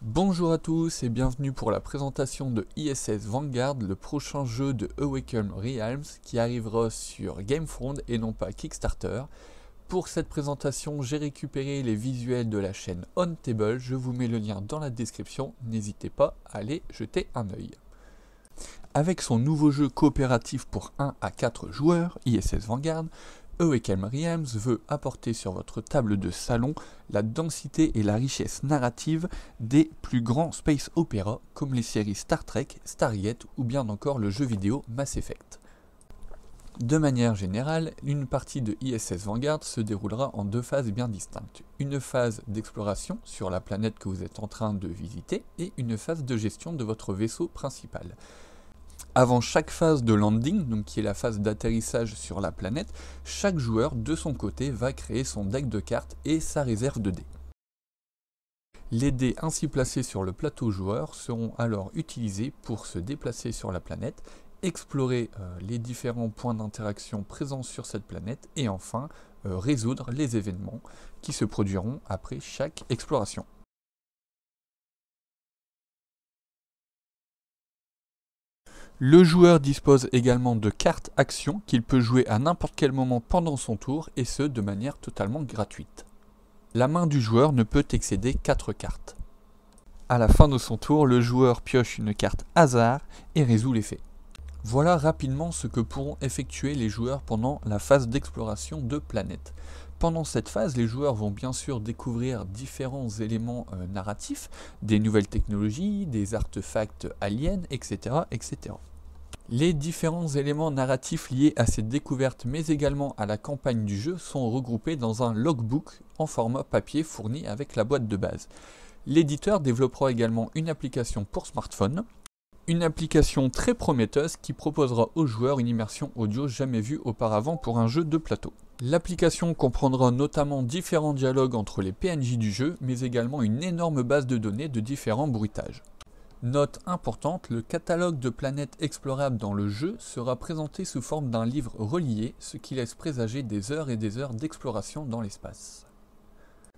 Bonjour à tous et bienvenue pour la présentation de ISS Vanguard, le prochain jeu de Awaken Realms qui arrivera sur Gamefront et non pas Kickstarter. Pour cette présentation, j'ai récupéré les visuels de la chaîne OnTable, je vous mets le lien dans la description, n'hésitez pas à aller jeter un œil. Avec son nouveau jeu coopératif pour 1 à 4 joueurs, ISS Vanguard, Awaken Realms veut apporter sur votre table de salon la densité et la richesse narrative des plus grands space opéras comme les séries Star Trek, Stargate ou bien encore le jeu vidéo Mass Effect. De manière générale, une partie de ISS Vanguard se déroulera en deux phases bien distinctes. Une phase d'exploration sur la planète que vous êtes en train de visiter et une phase de gestion de votre vaisseau principal. Avant chaque phase de landing, donc qui est la phase d'atterrissage sur la planète, chaque joueur de son côté va créer son deck de cartes et sa réserve de dés. Les dés ainsi placés sur le plateau joueur seront alors utilisés pour se déplacer sur la planète, explorer les différents points d'interaction présents sur cette planète et enfin résoudre les événements qui se produiront après chaque exploration. Le joueur dispose également de cartes actions qu'il peut jouer à n'importe quel moment pendant son tour et ce de manière totalement gratuite. La main du joueur ne peut excéder 4 cartes. À la fin de son tour, le joueur pioche une carte hasard et résout les faits. Voilà rapidement ce que pourront effectuer les joueurs pendant la phase d'exploration de planète. Pendant cette phase, les joueurs vont bien sûr découvrir différents éléments narratifs, des nouvelles technologies, des artefacts aliens, etc., etc. Les différents éléments narratifs liés à cette découverte mais également à la campagne du jeu sont regroupés dans un logbook en format papier fourni avec la boîte de base. L'éditeur développera également une application pour smartphone, une application très prometteuse qui proposera aux joueurs une immersion audio jamais vue auparavant pour un jeu de plateau. L'application comprendra notamment différents dialogues entre les PNJ du jeu, mais également une énorme base de données de différents bruitages. Note importante, le catalogue de planètes explorables dans le jeu sera présenté sous forme d'un livre relié, ce qui laisse présager des heures et des heures d'exploration dans l'espace.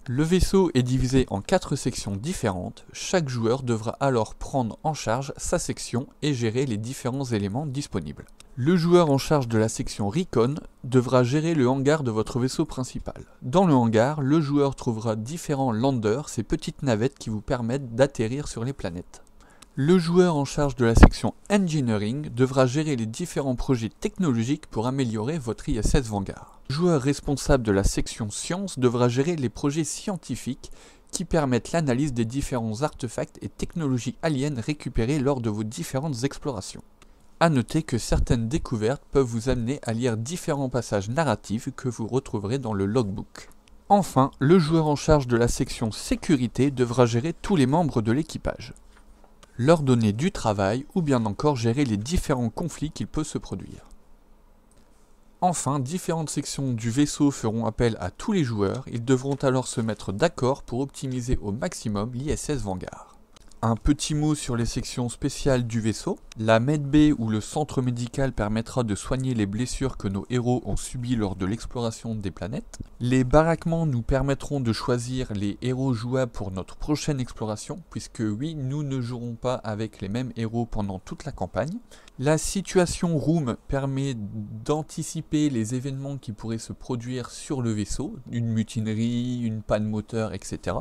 Le vaisseau est divisé en 4 sections différentes, chaque joueur devra alors prendre en charge sa section et gérer les différents éléments disponibles. Le joueur en charge de la section Recon devra gérer le hangar de votre vaisseau principal. Dans le hangar, le joueur trouvera différents landers, ces petites navettes qui vous permettent d'atterrir sur les planètes. Le joueur en charge de la section Engineering devra gérer les différents projets technologiques pour améliorer votre ISS Vanguard. Le joueur responsable de la section Sciences devra gérer les projets scientifiques qui permettent l'analyse des différents artefacts et technologies aliens récupérés lors de vos différentes explorations. A noter que certaines découvertes peuvent vous amener à lire différents passages narratifs que vous retrouverez dans le logbook. Enfin, le joueur en charge de la section Sécurité devra gérer tous les membres de l'équipage, leur donner du travail ou bien encore gérer les différents conflits qu'il peut se produire. Enfin, différentes sections du vaisseau feront appel à tous les joueurs, ils devront alors se mettre d'accord pour optimiser au maximum l'ISS Vanguard. Un petit mot sur les sections spéciales du vaisseau. La medbay ou le centre médical permettra de soigner les blessures que nos héros ont subies lors de l'exploration des planètes. Les baraquements nous permettront de choisir les héros jouables pour notre prochaine exploration, puisque oui, nous ne jouerons pas avec les mêmes héros pendant toute la campagne. La situation room permet d'anticiper les événements qui pourraient se produire sur le vaisseau, une mutinerie, une panne moteur, etc.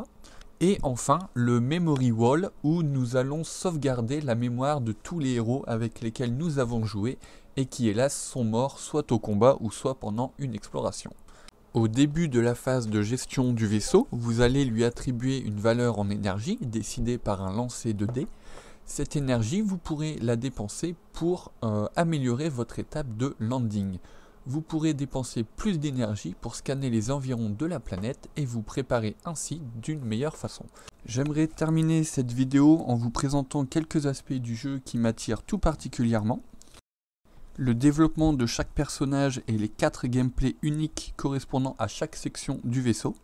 Et enfin, le Memory Wall, où nous allons sauvegarder la mémoire de tous les héros avec lesquels nous avons joué et qui hélas sont morts soit au combat ou soit pendant une exploration. Au début de la phase de gestion du vaisseau, vous allez lui attribuer une valeur en énergie décidée par un lancer de dés. Cette énergie, vous pourrez la dépenser pour améliorer votre étape de landing. Vous pourrez dépenser plus d'énergie pour scanner les environs de la planète et vous préparer ainsi d'une meilleure façon. J'aimerais terminer cette vidéo en vous présentant quelques aspects du jeu qui m'attirent tout particulièrement. Le développement de chaque personnage et les 4 gameplays uniques correspondant à chaque section du vaisseau.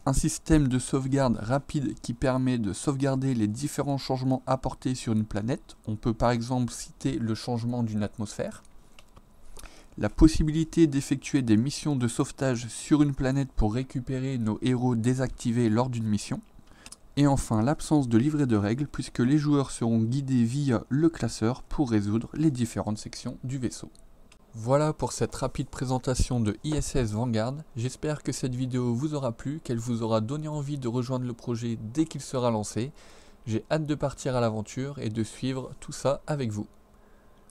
Un système de sauvegarde rapide qui permet de sauvegarder les différents changements apportés sur une planète. On peut par exemple citer le changement d'une atmosphère. La possibilité d'effectuer des missions de sauvetage sur une planète pour récupérer nos héros désactivés lors d'une mission. Et enfin, l'absence de livret de règles, puisque les joueurs seront guidés via le classeur pour résoudre les différentes sections du vaisseau. Voilà pour cette rapide présentation de ISS Vanguard. J'espère que cette vidéo vous aura plu, qu'elle vous aura donné envie de rejoindre le projet dès qu'il sera lancé. J'ai hâte de partir à l'aventure et de suivre tout ça avec vous.